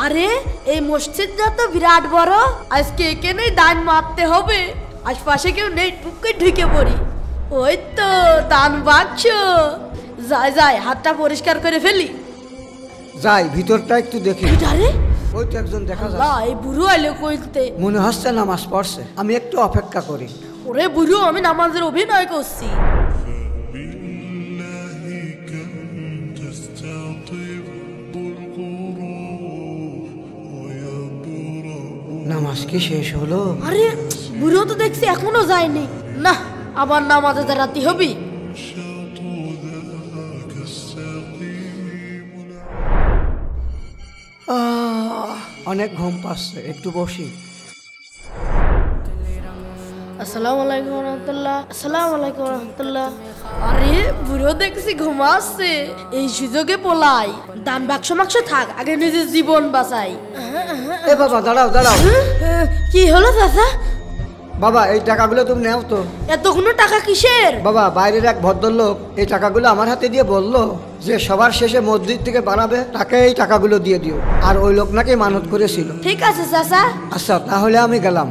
আরে এই মসজিদটা তো বিরাট বড়, আজকে এখানেই দান মারতে হবে। আশপাশে কেউ নেই, টুকে ঢুকে পড়ি। ওই তো দান বাক্স, যাই যাই হাতটা পরিষ্কার করে ফেলি। যাই ভিতরটা একটু দেখি। আরে ওই তো একজন দেখা আল্লাহ, যাচ্ছে, এই বুড়ো এলো কইতে। মনে হচ্ছে নামাজ পড়ছে। আমি একটু অপেক্ষা করি। ওরে বুড়ো, আমি নামাজের অভিনয় করছি। নামাজ কি শেষ হলো? আরে বুড়ো তো দেখছি এখনো যায়নি। না, আবার নামাজে দাঁড়াতে হবি। অনেক ঘুম পাচ্ছে, একটু বসি। আসসালামু আলাইকুম রহমতুল্লাহ। আসসালামু আলাইকুম রহমতুল্লাহ। আরে বুড়ো দেখছি ঘুমাচ্ছে, এই সুযোগে পলাই। দান বাক্স মাক্স থাক, আগে নিজের জীবন বাঁচাই। এ বাবা দাঁড়াও দাঁড়াও। কি হলো চাচা? বাবা এই টাকাগুলো তুমি নেও তো। এতগুলো টাকা কিসের? বাবা বাইরের এক ভদ্রলোক এই টাকাগুলো আমার হাতে দিয়ে বলল যে সবার শেষে মসজিদ থেকে বানাবে তাকে এই টাকাগুলো দিয়ে দিও। আর ওই লোক নাকি মানত করেছিল। ঠিক আছে চাচা। আচ্ছা তাহলে আমি গেলাম।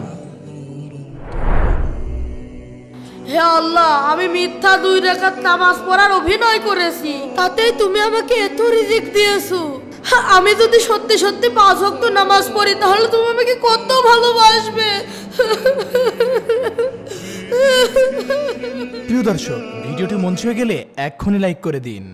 হে আল্লাহ, আমি মিথ্যা 2 রাকাত নামাজ পড়ার অভিনয় করেছি, তাতেই তুমি আমাকে এত রিজিক দিয়েছো। আমি যদি সত্যি সত্যি 5 ওয়াক্ত নামাজ পড়ি, তাহলে তুমি আমাকে কত ভালোবাসবে। প্রিয় দর্শক, ভিডিওটি মন ছুঁয়ে গেলে এক্ষুনি লাইক করে দিন।